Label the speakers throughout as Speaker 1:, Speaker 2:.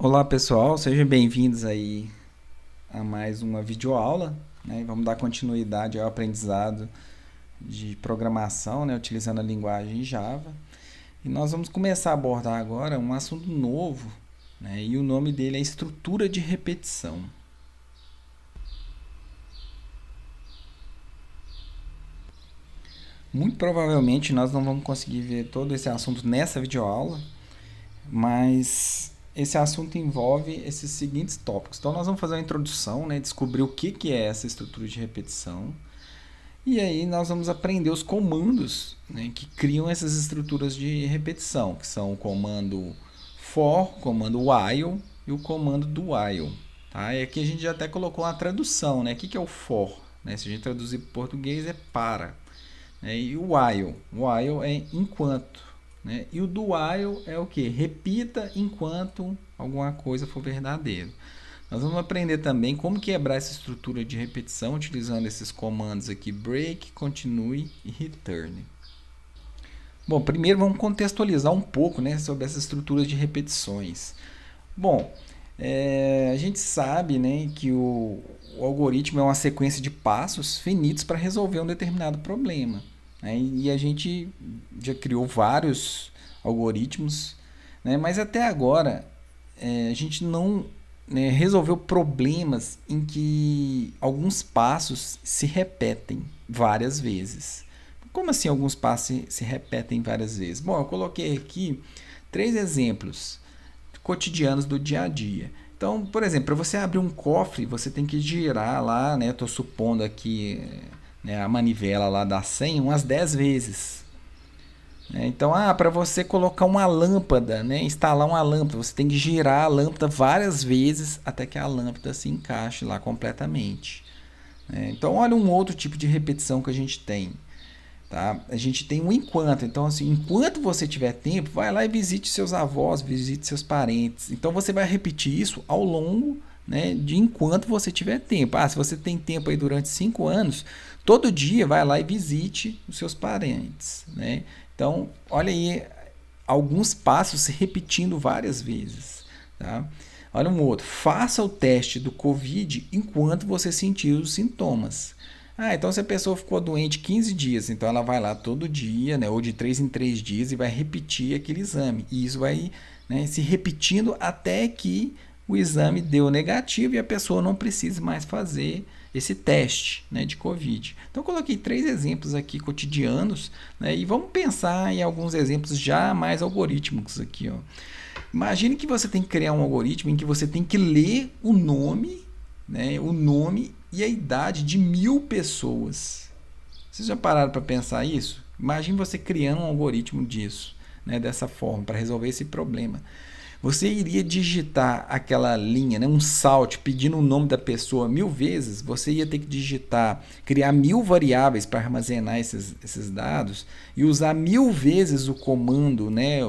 Speaker 1: Olá pessoal, sejam bem-vindos aí a mais uma videoaula, né? Vamos dar continuidade ao aprendizado de programação, né? Utilizando a linguagem Java. E nós vamos começar a abordar agora um assunto novo, né? E o nome dele é estrutura de repetição. Muito provavelmente nós não vamos conseguir ver todo esse assunto nessa videoaula, mas esse assunto envolve esses seguintes tópicos. Então nós vamos fazer uma introdução, né, descobrir o que é essa estrutura de repetição, e aí nós vamos aprender os comandos, né, que criam essas estruturas de repetição, que são o comando for, o comando while e o comando do while. Tá? E aqui a gente já até colocou uma tradução, né? O que é o for? Né? Se a gente traduzir para o português é para. Né? E o while é enquanto. Né? E o do while é o que? Repita enquanto alguma coisa for verdadeiro. Nós vamos aprender também como quebrar essa estrutura de repetição utilizando esses comandos aqui, break, continue e return. Bom, primeiro vamos contextualizar um pouco, né, sobre essa estrutura de repetições. Bom, a gente sabe, né, que o algoritmo é uma sequência de passos finitos para resolver um determinado problema. Né? E a gente já criou vários algoritmos, né? Mas até agora a gente não, né, resolveu problemas em que alguns passos se repetem várias vezes. Como assim alguns passos se repetem várias vezes? Bom, eu coloquei aqui 3 exemplos cotidianos do dia a dia. Então, por exemplo, para você abrir um cofre, você tem que girar lá, né? Estou supondo aqui, né, a manivela lá da senha umas 10 vezes. Então, para você colocar uma lâmpada, né, instalar uma lâmpada, você tem que girar a lâmpada várias vezes até que a lâmpada se encaixe lá completamente. Então, olha um outro tipo de repetição que a gente tem. Tá? A gente tem um enquanto. Então, assim, enquanto você tiver tempo, vai lá e visite seus avós, visite seus parentes. Então, você vai repetir isso ao longo, né, de enquanto você tiver tempo. Se você tem tempo aí durante 5 anos, todo dia vai lá e visite os seus parentes. Né? Então, olha aí alguns passos se repetindo várias vezes. Tá? Olha um outro. Faça o teste do COVID enquanto você sentir os sintomas. Então se a pessoa ficou doente 15 dias, então ela vai lá todo dia, né, ou de 3 em 3 dias e vai repetir aquele exame. E isso vai, né, se repetindo até que o exame deu negativo e a pessoa não precise mais fazer esse teste, né, de COVID. Então eu coloquei 3 exemplos aqui cotidianos, né, e vamos pensar em alguns exemplos já mais algorítmicos aqui. Ó. Imagine que você tem que criar um algoritmo em que você tem que ler o nome, né, e a idade de 1000 pessoas. Vocês já pararam para pensar isso? Imagine você criando um algoritmo disso, né, dessa forma, para resolver esse problema. Você iria digitar aquela linha, né, um salt, pedindo o nome da pessoa 1000 vezes, você ia ter que digitar, criar 1000 variáveis para armazenar esses dados e usar 1000 vezes o comando, né,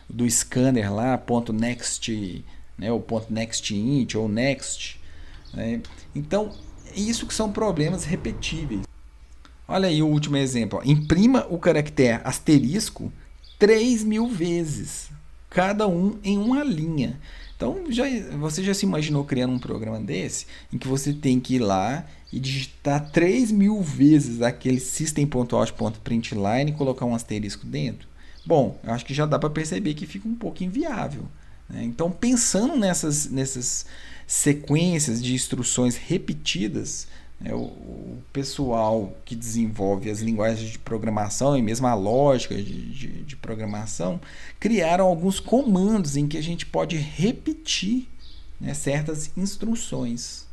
Speaker 1: do scanner lá, .next, né, o .nextInt ou next. Né? Então, isso que são problemas repetíveis. Olha aí o último exemplo. Ó. Imprima o caractere asterisco 3000 vezes, cada um em uma linha. Então, você já se imaginou criando um programa desse, em que você tem que ir lá e digitar 3000 vezes aquele system.out.println e colocar um asterisco dentro? Bom, eu acho que já dá para perceber que fica um pouco inviável. Né? Então, pensando nessas sequências de instruções repetidas, né, o pessoal que desenvolve as linguagens de programação e mesmo a lógica de programação criaram alguns comandos em que a gente pode repetir, né, certas instruções.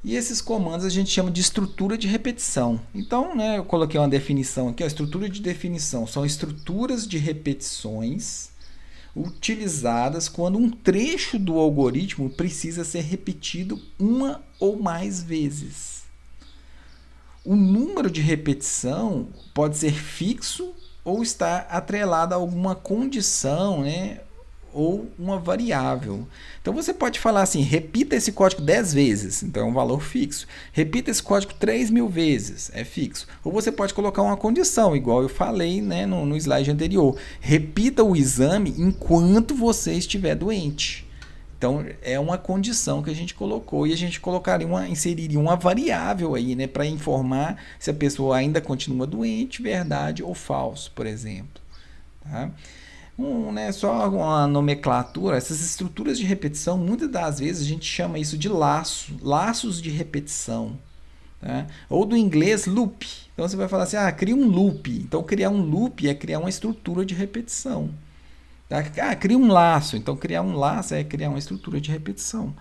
Speaker 1: E esses comandos a gente chama de estrutura de repetição. Então, né, eu coloquei uma definição aqui. A estrutura de definição são estruturas de repetições utilizadas quando um trecho do algoritmo precisa ser repetido uma ou mais vezes. O número de repetição pode ser fixo ou estar atrelado a alguma condição, né, ou uma variável. Então você pode falar assim, repita esse código 10 vezes, então é um valor fixo. Repita esse código 3.000 vezes, é fixo. Ou você pode colocar uma condição, igual eu falei, né, no slide anterior. Repita o exame enquanto você estiver doente. Então é uma condição que a gente colocou e a gente inseriria uma variável aí, né, para informar se a pessoa ainda continua doente, verdade ou falso, por exemplo. Tá? Né, só uma nomenclatura, essas estruturas de repetição, muitas das vezes a gente chama isso de laços de repetição. Tá? Ou do inglês loop. Então você vai falar assim, cria um loop. Então criar um loop é criar uma estrutura de repetição. Tá? Cria um laço. Então criar um laço é criar uma estrutura de repetição.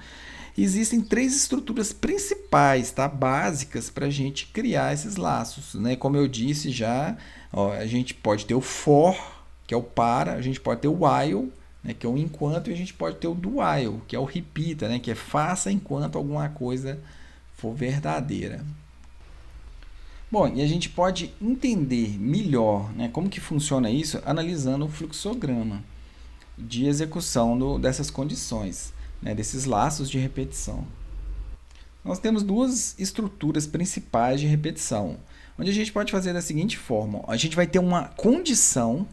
Speaker 1: Existem 3 estruturas principais, tá? Básicas, para a gente criar esses laços. Né? Como eu disse já, a gente pode ter o for, que é o para, a gente pode ter o while, né, que é o enquanto, e a gente pode ter o do while, que é o repita, né, que é faça enquanto alguma coisa for verdadeira. Bom, e a gente pode entender melhor, né, como que funciona isso analisando o fluxograma de execução dessas condições, né, desses laços de repetição. Nós temos 2 estruturas principais de repetição, onde a gente pode fazer da seguinte forma, a gente vai ter uma condição,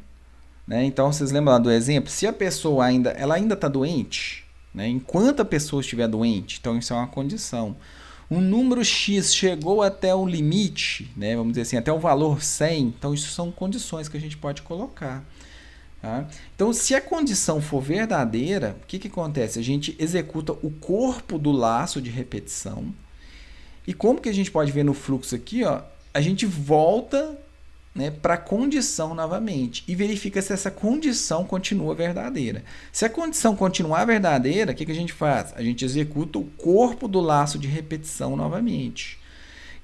Speaker 1: né? Então, vocês lembram do exemplo? Se a pessoa ainda está doente, né? Enquanto a pessoa estiver doente, então isso é uma condição. Um número X chegou até o limite, né? Vamos dizer assim, até o valor 100, então isso são condições que a gente pode colocar. Tá? Então, se a condição for verdadeira, o que acontece? A gente executa o corpo do laço de repetição. E como que a gente pode ver no fluxo aqui, ó, a gente volta, né, para a condição novamente e verifica se essa condição continua verdadeira. Se a condição continuar verdadeira, o que a gente faz? A gente executa o corpo do laço de repetição novamente.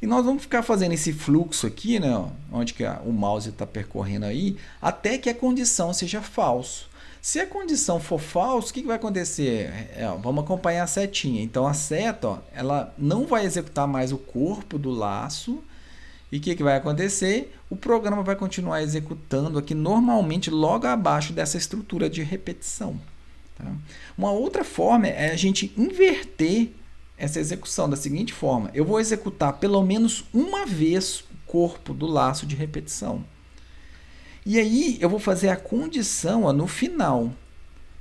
Speaker 1: E nós vamos ficar fazendo esse fluxo aqui, né, onde que o mouse está percorrendo aí, até que a condição seja falso. Se a condição for falso, o que vai acontecer? Vamos acompanhar a setinha. Então a seta, ela não vai executar mais o corpo do laço. E o que vai acontecer? O programa vai continuar executando aqui normalmente logo abaixo dessa estrutura de repetição. Tá? Uma outra forma é a gente inverter essa execução da seguinte forma. Eu vou executar pelo menos uma vez o corpo do laço de repetição. E aí eu vou fazer a condição no final.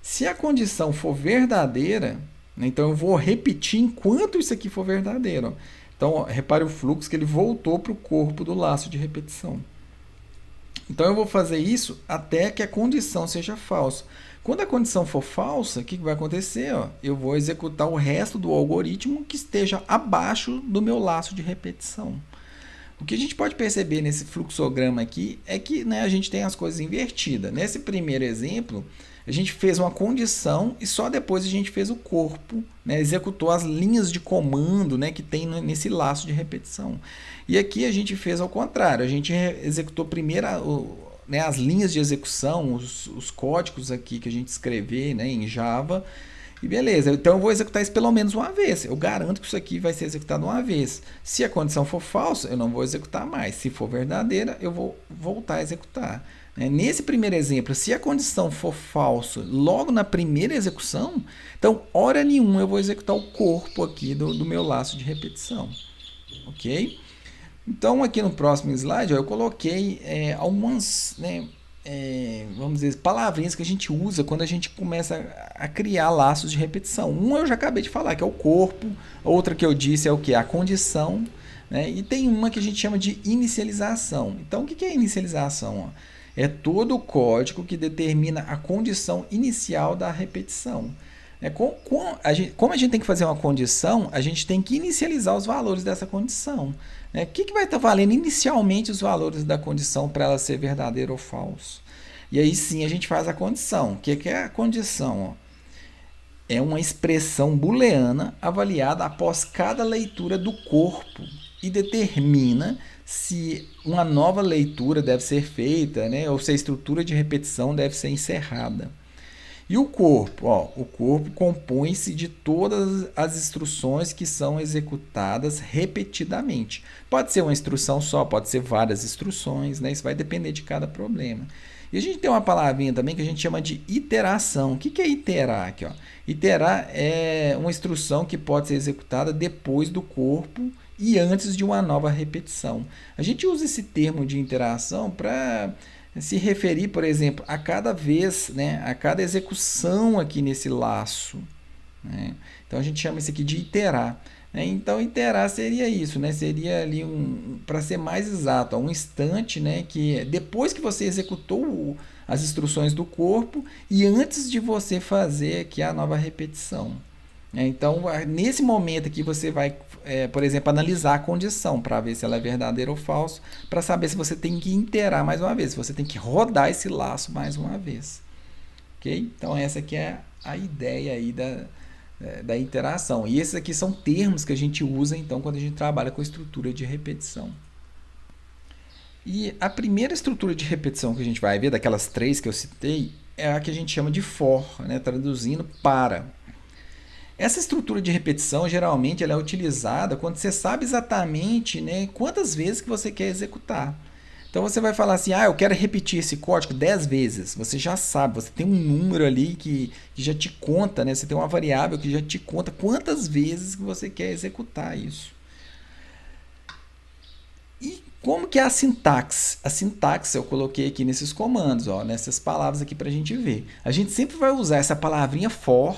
Speaker 1: Se a condição for verdadeira, então eu vou repetir enquanto isso aqui for verdadeiro. Então, repare o fluxo que ele voltou para o corpo do laço de repetição. Então, eu vou fazer isso até que a condição seja falsa. Quando a condição for falsa, o que vai acontecer? Eu vou executar o resto do algoritmo que esteja abaixo do meu laço de repetição. O que a gente pode perceber nesse fluxograma aqui é que, né, a gente tem as coisas invertidas. Nesse primeiro exemplo, a gente fez uma condição e só depois a gente fez o corpo, né, executou as linhas de comando, né, que tem nesse laço de repetição. E aqui a gente fez ao contrário, a gente executou primeiro né, as linhas de execução, os códigos aqui que a gente escrever, né, em Java, e beleza. Então eu vou executar isso pelo menos uma vez. Eu garanto que isso aqui vai ser executado uma vez. Se a condição for falsa, eu não vou executar mais. Se for verdadeira, eu vou voltar a executar. Nesse primeiro exemplo, se a condição for falsa logo na primeira execução, então, hora nenhuma eu vou executar o corpo aqui do meu laço de repetição. Ok? Então, aqui no próximo slide, eu coloquei algumas, né, vamos dizer, palavrinhas que a gente usa quando a gente começa a criar laços de repetição. Uma eu já acabei de falar, que é o corpo. Outra que eu disse é o que? A condição. Né? E tem uma que a gente chama de inicialização. Então, o que é inicialização? É todo o código que determina a condição inicial da repetição. Como a gente tem que fazer uma condição, a gente tem que inicializar os valores dessa condição. O que vai estar valendo inicialmente os valores da condição para ela ser verdadeira ou falsa? E aí sim a gente faz a condição. O que é a condição? É uma expressão booleana avaliada após cada leitura do corpo e determina se uma nova leitura deve ser feita, né, ou se a estrutura de repetição deve ser encerrada. E o corpo? O corpo compõe-se de todas as instruções que são executadas repetidamente. Pode ser uma instrução só, pode ser várias instruções, né? Isso vai depender de cada problema. E a gente tem uma palavrinha também que a gente chama de iteração. O que é iterar aqui, ó? Iterar é uma instrução que pode ser executada depois do corpo e antes de uma nova repetição. A gente usa esse termo de interação para se referir, por exemplo, a cada vez, né, a cada execução aqui nesse laço, né? Então a gente chama isso aqui de iterar, né? Então iterar seria isso, né? Seria ali para ser mais exato, um instante, né, que depois que você executou as instruções do corpo e antes de você fazer aqui a nova repetição. Então, nesse momento aqui, você vai, por exemplo, analisar a condição para ver se ela é verdadeira ou falsa, para saber se você tem que iterar mais uma vez, se você tem que rodar esse laço mais uma vez. Ok? Então, essa aqui é a ideia aí da interação. E esses aqui são termos que a gente usa, então, quando a gente trabalha com estrutura de repetição. E a primeira estrutura de repetição que a gente vai ver, daquelas 3 que eu citei, é a que a gente chama de for, né? Traduzindo para. Essa estrutura de repetição, geralmente, ela é utilizada quando você sabe exatamente, né, quantas vezes que você quer executar. Então, você vai falar assim, eu quero repetir esse código 10 vezes. Você já sabe, você tem um número ali que já te conta, né? Você tem uma variável que já te conta quantas vezes que você quer executar isso. E como que é a sintaxe? A sintaxe eu coloquei aqui nesses comandos, ó, nessas palavras aqui para a gente ver. A gente sempre vai usar essa palavrinha for,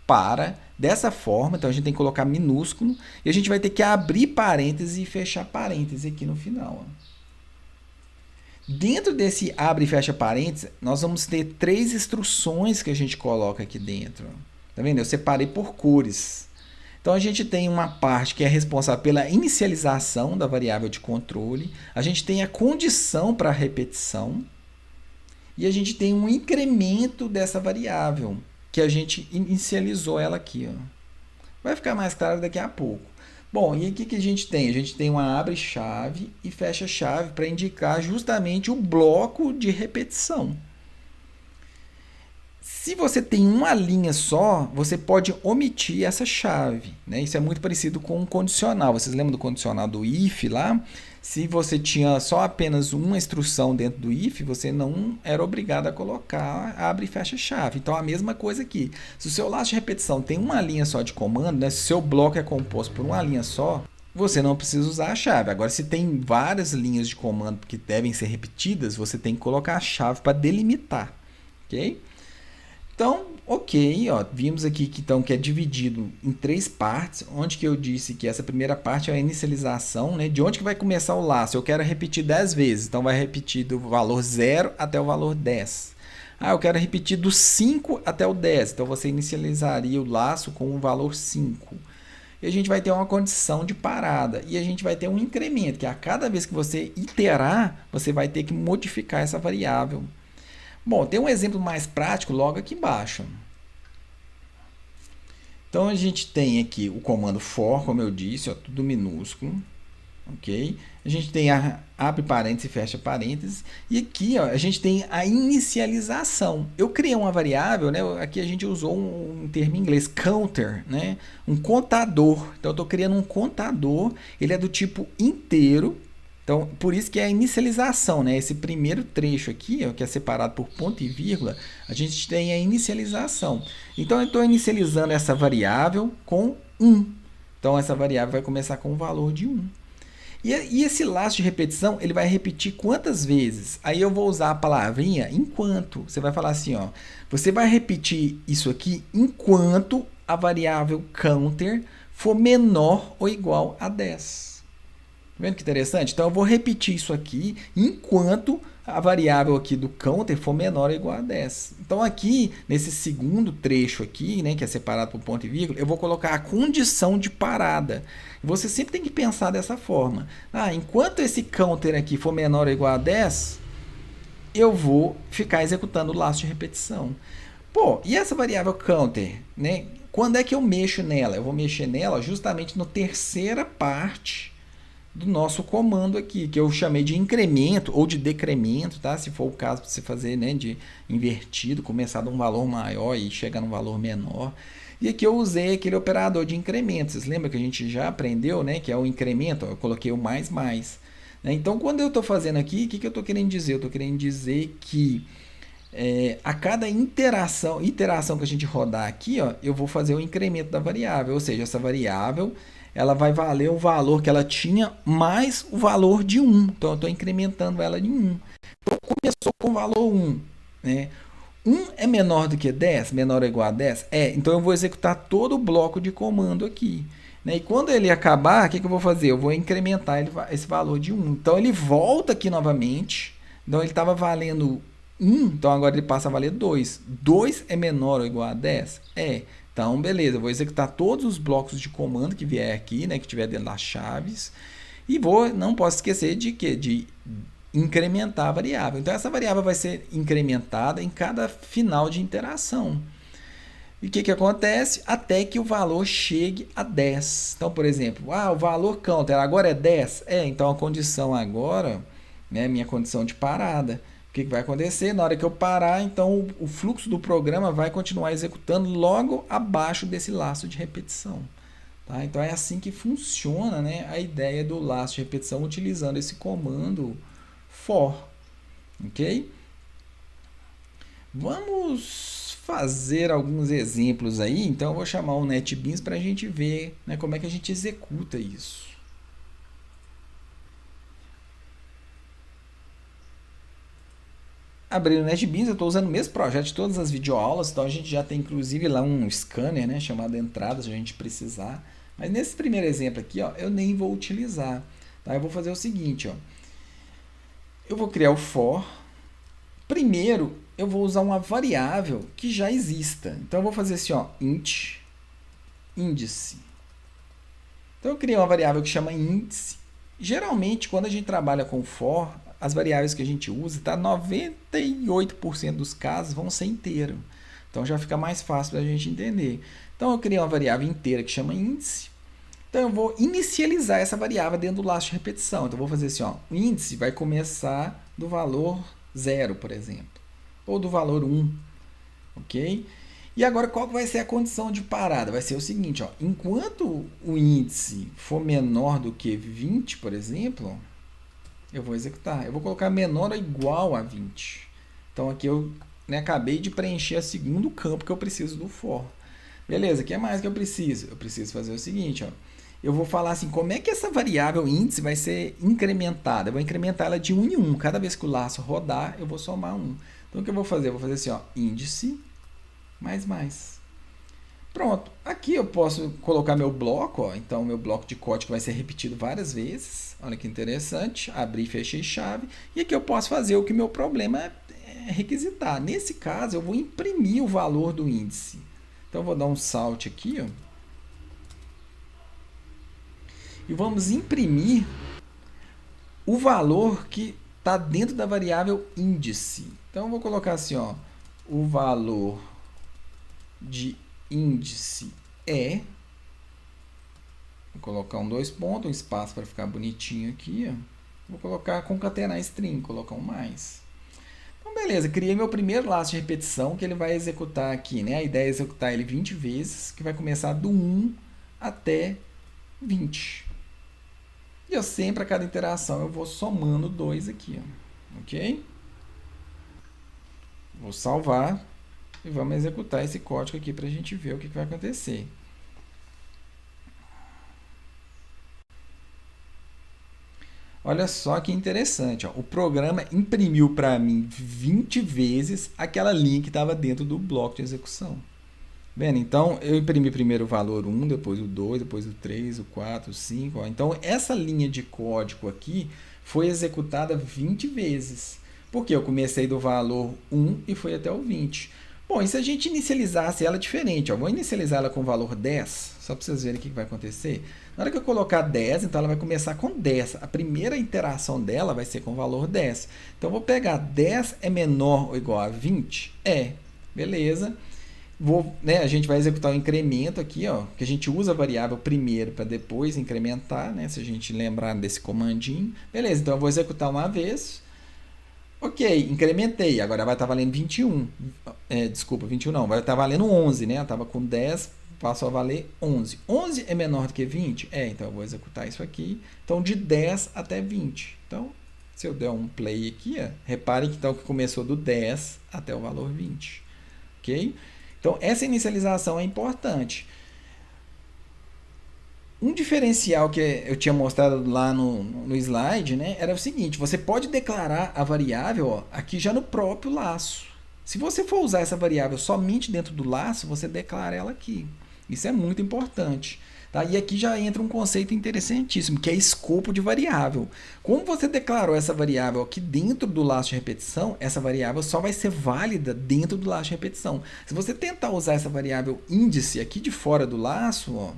Speaker 1: para, dessa forma, então a gente tem que colocar minúsculo, e a gente vai ter que abrir parênteses e fechar parênteses aqui no final. Ó. Dentro desse abre e fecha parênteses, nós vamos ter 3 instruções que a gente coloca aqui dentro. Tá vendo? Eu separei por cores. Então, a gente tem uma parte que é responsável pela inicialização da variável de controle, a gente tem a condição para a repetição, e a gente tem um incremento dessa variável, que a gente inicializou ela aqui. Ó. Vai ficar mais claro daqui a pouco. Bom, e aqui que a gente tem? A gente tem uma abre-chave e fecha-chave para indicar justamente o bloco de repetição. Se você tem uma linha só, você pode omitir essa chave, né? Isso é muito parecido com um condicional. Vocês lembram do condicional do if lá? Se você tinha só apenas uma instrução dentro do if, você não era obrigado a colocar abre e fecha chave. Então, a mesma coisa aqui. Se o seu laço de repetição tem uma linha só de comando, né? Se o seu bloco é composto por uma linha só, você não precisa usar a chave. Agora, se tem várias linhas de comando que devem ser repetidas, você tem que colocar a chave para delimitar. Ok? Então, ok, ó, vimos aqui que, então, que é dividido em 3 partes, onde que eu disse que essa primeira parte é a inicialização, né? De onde que vai começar o laço? Eu quero repetir 10 vezes, então vai repetir do valor 0 até o valor 10. Eu quero repetir do 5 até o 10, então você inicializaria o laço com o valor 5. E a gente vai ter uma condição de parada, e a gente vai ter um incremento, que a cada vez que você iterar, você vai ter que modificar essa variável. Bom, tem um exemplo mais prático logo aqui embaixo. Então, a gente tem aqui o comando for, como eu disse, ó, tudo minúsculo. Ok? A gente tem a abre parênteses e fecha parênteses. E aqui, ó, a gente tem a inicialização. Eu criei uma variável, né? Aqui a gente usou um termo em inglês, counter, né? Um contador. Então, eu estou criando um contador. Ele é do tipo inteiro. Então, por isso que é a inicialização, né? Esse primeiro trecho aqui, ó, que é separado por ponto e vírgula, a gente tem a inicialização. Então, eu estou inicializando essa variável com 1. Então, essa variável vai começar com o valor de 1. E esse laço de repetição, ele vai repetir quantas vezes? Aí eu vou usar a palavrinha enquanto. Você vai falar assim, ó, você vai repetir isso aqui enquanto a variável counter for menor ou igual a 10. Tá vendo que interessante? Então, eu vou repetir isso aqui enquanto a variável aqui do counter for menor ou igual a 10. Então, aqui, nesse segundo trecho aqui, né, que é separado por ponto e vírgula, eu vou colocar a condição de parada. Você sempre tem que pensar dessa forma. Enquanto esse counter aqui for menor ou igual a 10, eu vou ficar executando o laço de repetição. Pô, e essa variável counter, né? Quando é que eu mexo nela? Eu vou mexer nela justamente na terceira parte do nosso comando aqui, que eu chamei de incremento ou de decremento, tá? Se for o caso para você fazer, né, de invertido, começar de um valor maior e chegar num valor menor. E aqui eu usei aquele operador de incremento. Vocês lembram que a gente já aprendeu, né, que é o incremento? Eu coloquei o mais. né? Então, quando eu estou fazendo aqui, o que eu estou querendo dizer? Eu estou querendo dizer que a cada iteração que a gente rodar aqui, ó, eu vou fazer o incremento da variável, ou seja, essa variável ela vai valer o valor que ela tinha mais o valor de 1. Então, eu estou incrementando ela de 1. Então, começou com o valor 1, né? 1 é menor do que 10? Menor ou igual a 10? Então eu vou executar todo o bloco de comando aqui, né? E quando ele acabar, o que eu vou fazer? Eu vou incrementar esse valor de 1. Então ele volta aqui novamente. Então ele estava valendo 1, então agora ele passa a valer 2. 2 é menor ou igual a 10? Então, beleza, eu vou executar todos os blocos de comando que vier aqui, né, que tiver dentro das chaves. E não posso esquecer de quê? De incrementar a variável. Então, essa variável vai ser incrementada em cada final de interação. E o que acontece? Até que o valor chegue a 10. Então, por exemplo, o valor counter agora é 10? Então a condição agora, né, minha condição de parada. O que vai acontecer? Na hora que eu parar, então o fluxo do programa vai continuar executando logo abaixo desse laço de repetição. Tá? Então é assim que funciona, né, a ideia do laço de repetição utilizando esse comando for. Ok? Vamos fazer alguns exemplos aí. Então eu vou chamar o NetBeans para a gente ver, né, como é que a gente executa isso. Abrindo o NetBeans, eu estou usando o mesmo projeto de todas as videoaulas, então a gente já tem inclusive lá um scanner, né, chamado entradas, se a gente precisar. Mas nesse primeiro exemplo aqui, ó, eu nem vou utilizar. Tá? Eu vou fazer o seguinte, ó. Eu vou criar o for. Primeiro, eu vou usar uma variável que já exista. Então, eu vou fazer assim, ó, int índice. Então, eu criei uma variável que chama índice. Geralmente, quando a gente trabalha com for, as variáveis que a gente usa, tá, 98% dos casos vão ser inteiro. Então, já fica mais fácil para a gente entender. Então, eu criei uma variável inteira que chama índice. Então, eu vou inicializar essa variável dentro do laço de repetição. Então, eu vou fazer assim, ó, o índice vai começar do valor 0, por exemplo, ou do valor 1, ok? E agora, qual vai ser a condição de parada? Vai ser o seguinte, ó, enquanto o índice for menor do que 20, por exemplo, eu vou executar. Eu vou colocar menor ou igual a 20. Então, aqui eu, né, acabei de preencher o segundo campo que eu preciso do for. Beleza, o que mais que eu preciso? Eu preciso fazer o seguinte, ó. Eu vou falar assim, como é que essa variável índice vai ser incrementada? Eu vou incrementar ela de 1 em 1. Cada vez que o laço rodar, eu vou somar 1. Então, o que eu vou fazer? Eu vou fazer assim, ó, índice mais. Pronto. Aqui eu posso colocar meu bloco, ó. Então, meu bloco de código vai ser repetido várias vezes. Olha que interessante. Abri, fechei chave. E aqui eu posso fazer o que meu problema é requisitar. Nesse caso, eu vou imprimir o valor do índice. Então, eu vou dar um salt aqui, ó. E vamos imprimir o valor que está dentro da variável índice. Então, eu vou colocar assim, ó, o valor de índice é... Vou colocar um 2 pontos, um espaço para ficar bonitinho aqui. Ó. Vou colocar concatenar string, colocar um mais. Então, beleza, criei meu primeiro laço de repetição que ele vai executar aqui, né? A ideia é executar ele 20 vezes, que vai começar do 1 até 20. E eu sempre, a cada interação, eu vou somando 2 aqui, ó. Ok? Vou salvar e vamos executar esse código aqui para a gente ver o que vai acontecer. Olha só que interessante, ó. O programa imprimiu para mim 20 vezes aquela linha que estava dentro do bloco de execução. Vendo? Então, eu imprimi primeiro o valor 1, depois o 2, depois o 3, o 4, o 5. Ó. Então, essa linha de código aqui foi executada 20 vezes. Porque eu comecei do valor 1 e fui até o 20. Bom, e se a gente inicializasse ela diferente? Ó, vou inicializar ela com o valor 10, só para vocês verem o que vai acontecer. Na hora que eu colocar 10, então ela vai começar com 10. A primeira interação dela vai ser com o valor 10. Então, eu vou pegar 10 é menor ou igual a 20? Beleza. A gente vai executar o incremento aqui, ó, que a gente usa a variável primeiro para depois incrementar, né, se a gente lembrar desse comandinho. Beleza, então eu vou executar uma vez. Ok, incrementei, agora vai estar valendo 21. Desculpa, 21 não, vai estar valendo 11, né? Eu estava com 10, passou a valer 11. 11 é menor do que 20? Então eu vou executar isso aqui. Então, de 10 até 20. Então, se eu der um play aqui, ó, reparem que, então, que começou do 10 até o valor 20. Ok? Então, essa inicialização é importante. Um diferencial que eu tinha mostrado lá no slide, né, era o seguinte: você pode declarar a variável, ó, aqui já no próprio laço. Se você for usar essa variável somente dentro do laço, você declara ela aqui. Isso é muito importante. Tá? E aqui já entra um conceito interessantíssimo, que é escopo de variável. Como você declarou essa variável aqui dentro do laço de repetição, essa variável só vai ser válida dentro do laço de repetição. Se você tentar usar essa variável índice aqui de fora do laço, ó,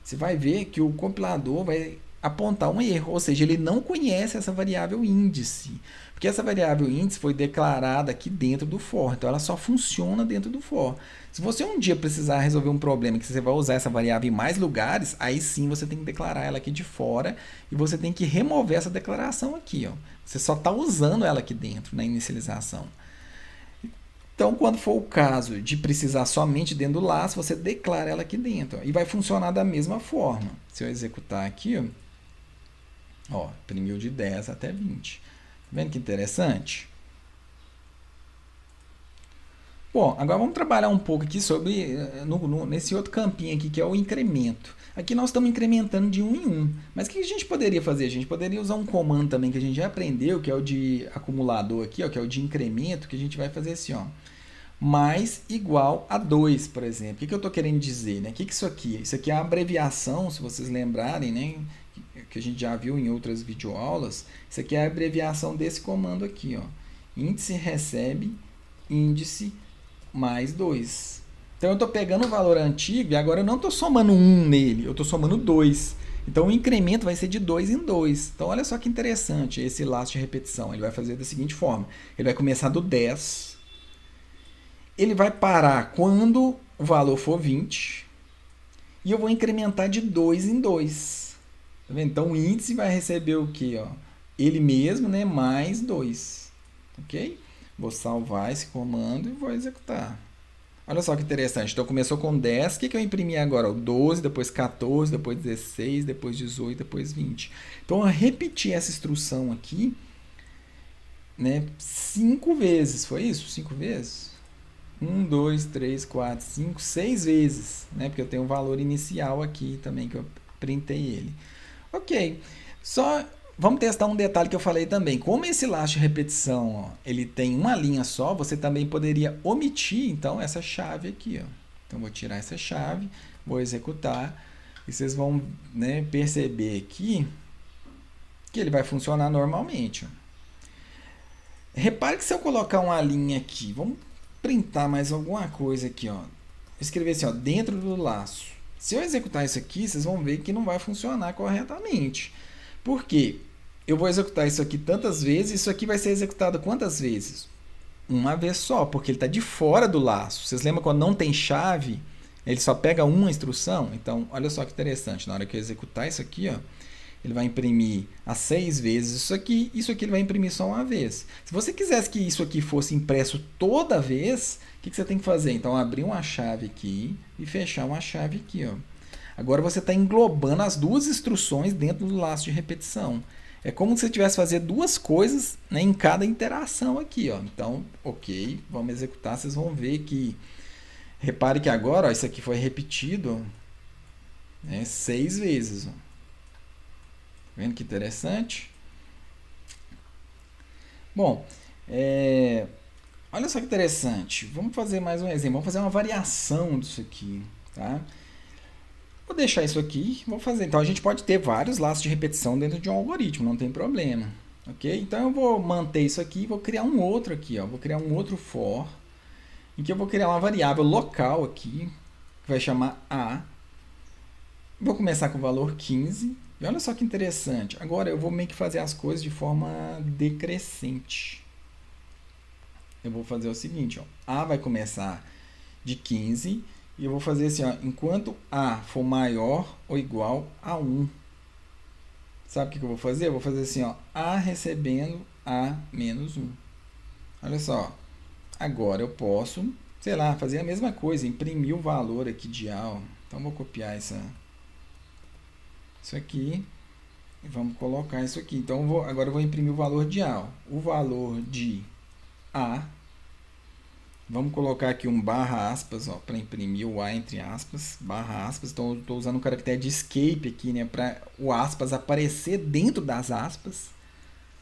Speaker 1: você vai ver que o compilador vai apontar um erro, ou seja, ele não conhece essa variável índice, porque essa variável índice foi declarada aqui dentro do for, então ela só funciona dentro do for. Se você um dia precisar resolver um problema que você vai usar essa variável em mais lugares, aí sim você tem que declarar ela aqui de fora e você tem que remover essa declaração aqui, ó. Você só está usando ela aqui dentro na inicialização. Então, quando for o caso de precisar somente dentro do laço, você declara ela aqui dentro. Ó, e vai funcionar da mesma forma. Se eu executar aqui, ó, imprimiu de 10 até 20. Tá vendo que interessante? Bom, agora vamos trabalhar um pouco aqui sobre nesse outro campinho aqui, que é o incremento. Aqui nós estamos incrementando de 1 em 1. Mas o que a gente poderia fazer? A gente poderia usar um comando também que a gente já aprendeu, que é o de acumulador aqui, ó, que é o de incremento, que a gente vai fazer assim, ó. Mais igual a 2, por exemplo. O que eu estou querendo dizer? Né? O que é isso aqui? Isso aqui é a abreviação, se vocês lembrarem, né? Que a gente já viu em outras videoaulas. Isso aqui é a abreviação desse comando aqui, ó. Índice recebe índice mais 2. Então, eu estou pegando o valor antigo e agora eu não estou somando 1 nele, eu estou somando 2. Então, o incremento vai ser de 2 em 2. Então, olha só que interessante esse laço de repetição. Ele vai fazer da seguinte forma. Ele vai começar do 10. Ele vai parar quando o valor for 20. E eu vou incrementar de 2 em 2. Tá vendo? Então, o índice vai receber o quê? Ó? Ele mesmo, né? Mais 2. Ok? Vou salvar esse comando e vou executar. Olha só que interessante. Então, começou com 10. O que eu imprimi agora? O 12, depois 14, depois 16, depois 18, depois 20. Então, eu repeti essa instrução aqui, né, 5 vezes. Foi isso? 5 vezes? 1, 2, 3, 4, 5, 6 vezes. Né, porque eu tenho um valor inicial aqui também, que eu printei ele. Ok. Só... Vamos testar um detalhe que eu falei também. Como esse laço de repetição, ó, ele tem uma linha só, você também poderia omitir, então, essa chave aqui. Ó. Então, vou tirar essa chave, vou executar, e vocês vão, né, perceber aqui que ele vai funcionar normalmente. Ó. Repare que se eu colocar uma linha aqui, vamos printar mais alguma coisa aqui. Ó. Escrever assim, ó, dentro do laço. Se eu executar isso aqui, vocês vão ver que não vai funcionar corretamente. Por quê? Eu vou executar isso aqui tantas vezes, isso aqui vai ser executado quantas vezes? Uma vez só, porque ele está de fora do laço. Vocês lembram quando não tem chave, ele só pega uma instrução? Então, olha só que interessante, na hora que eu executar isso aqui, ó, ele vai imprimir as 6 vezes isso aqui ele vai imprimir só uma vez. Se você quisesse que isso aqui fosse impresso toda vez, o que você tem que fazer? Então, abrir uma chave aqui e fechar uma chave aqui, ó. Agora você está englobando as duas instruções dentro do laço de repetição. É como se você tivesse fazer duas coisas, né, em cada interação aqui. Ó. Então, ok, vamos executar. Vocês vão ver que... Repare que agora, ó, isso aqui foi repetido, né, 6 vezes. Ó. Tá vendo que interessante? Bom, olha só que interessante. Vamos fazer mais um exemplo. Vamos fazer uma variação disso aqui. Tá? Vou deixar isso aqui, vou fazer. Então, a gente pode ter vários laços de repetição dentro de um algoritmo, não tem problema. Ok? Então, eu vou manter isso aqui e vou criar um outro aqui. Ó. Vou criar um outro for, em que eu vou criar uma variável local aqui, que vai chamar A. Vou começar com o valor 15. E olha só que interessante. Agora, eu vou meio que fazer as coisas de forma decrescente. Eu vou fazer o seguinte, ó. A vai começar de 15. E eu vou fazer assim, ó, enquanto A for maior ou igual a 1. Sabe o que eu vou fazer? Eu vou fazer assim, ó, A recebendo A menos 1. Olha só, agora eu posso, sei lá, fazer a mesma coisa, imprimir o valor aqui de A. Ó. Então, eu vou copiar isso aqui E vamos colocar isso aqui. Então, agora eu vou imprimir o valor de A. Ó. O valor de A. Vamos colocar aqui um barra aspas, para imprimir o A entre aspas, barra aspas. Então, eu estou usando o caractere de escape aqui, né, para o aspas aparecer dentro das aspas.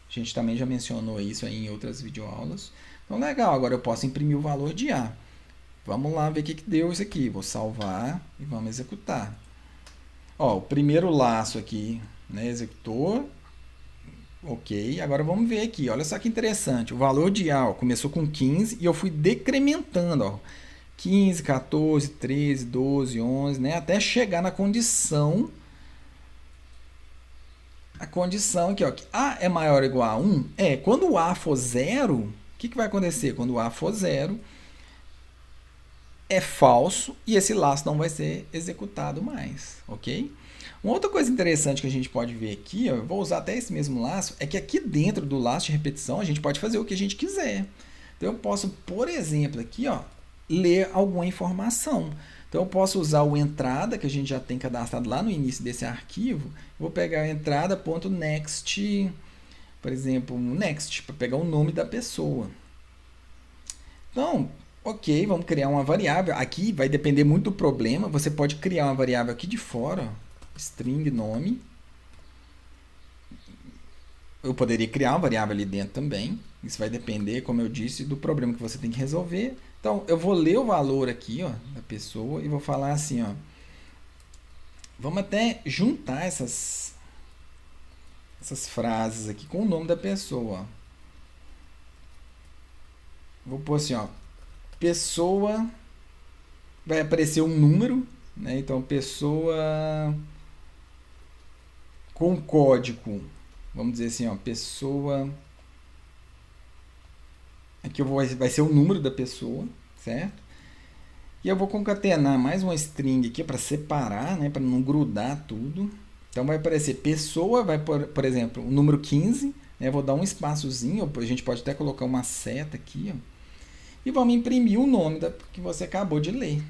Speaker 1: A gente também já mencionou isso aí em outras videoaulas. Então, legal, agora eu posso imprimir o valor de A. Vamos lá ver o que deu isso aqui. Vou salvar e vamos executar. Ó, o primeiro laço aqui, né, executou. Ok, agora vamos ver aqui. Olha só que interessante. O valor de A ó, começou com 15 e eu fui decrementando. Ó, 15, 14, 13, 12, 11, né, até chegar na condição. A condição aqui, ó, que A é maior ou igual a 1. Quando o A for 0, o que vai acontecer? Quando o A for 0, é falso e esse laço não vai ser executado mais, ok? Uma outra coisa interessante que a gente pode ver aqui, ó, eu vou usar até esse mesmo laço, é que aqui dentro do laço de repetição a gente pode fazer o que a gente quiser. Então eu posso, por exemplo, aqui, ó, ler alguma informação. Então eu posso usar o entrada, que a gente já tem cadastrado lá no início desse arquivo, vou pegar a entrada.next, por exemplo, next, para pegar o nome da pessoa. Então, ok, vamos criar uma variável. Aqui vai depender muito do problema. Você pode criar uma variável aqui de fora, ó, string nome. Eu poderia criar uma variável ali dentro também. Isso vai depender, como eu disse, do problema que você tem que resolver. Então, eu vou ler o valor aqui, ó, da pessoa e vou falar assim, ó. Vamos até juntar essas frases aqui com o nome da pessoa. Ó. Vou pôr assim, ó. Pessoa, vai aparecer um número, né? Então pessoa com código, vamos dizer assim, ó, pessoa, aqui vai ser o número da pessoa, certo? E eu vou concatenar mais uma string aqui para separar, né? Para não grudar tudo. Então vai aparecer pessoa, vai por exemplo, o número 15, né? Vou dar um espaçozinho, a gente pode até colocar uma seta aqui, ó. E vamos imprimir o nome que você acabou de ler.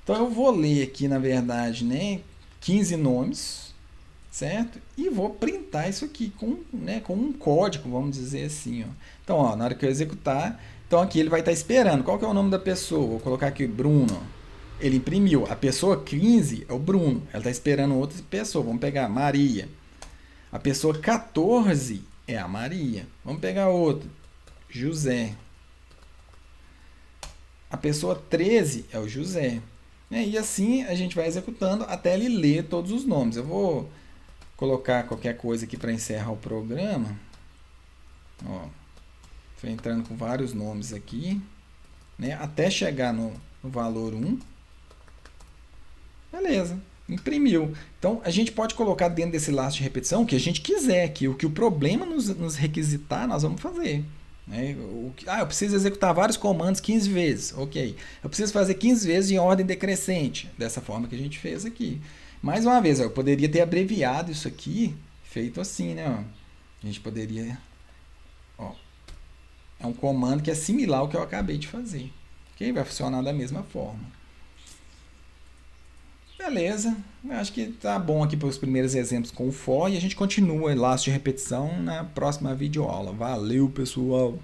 Speaker 1: Então eu vou ler aqui, na verdade, né, 15 nomes, certo? E vou printar isso aqui com um código, vamos dizer assim. Ó. Então, ó, na hora que eu executar, então aqui ele vai estar esperando. Qual que é o nome da pessoa? Vou colocar aqui Bruno. Ele imprimiu. A pessoa 15 é o Bruno. Ela está esperando outra pessoa. Vamos pegar Maria. A pessoa 14 é a Maria. Vamos pegar outra. José. A pessoa 13 é o José. E assim a gente vai executando até ele ler todos os nomes. Eu vou colocar qualquer coisa aqui para encerrar o programa. Estou entrando com vários nomes aqui. Né, até chegar no valor 1. Beleza, imprimiu. Então a gente pode colocar dentro desse laço de repetição o que a gente quiser aqui. O que o problema nos requisitar, nós vamos fazer. Eu preciso executar vários comandos 15 vezes. Ok. Eu preciso fazer 15 vezes em ordem decrescente. Dessa forma que a gente fez aqui. Mais uma vez, eu poderia ter abreviado isso aqui, feito assim, né? A gente poderia... é um comando que é similar ao que eu acabei de fazer. Ok? Vai funcionar da mesma forma. Beleza. Eu acho que tá bom aqui para os primeiros exemplos com o for e a gente continua o laço de repetição na próxima videoaula. Valeu, pessoal!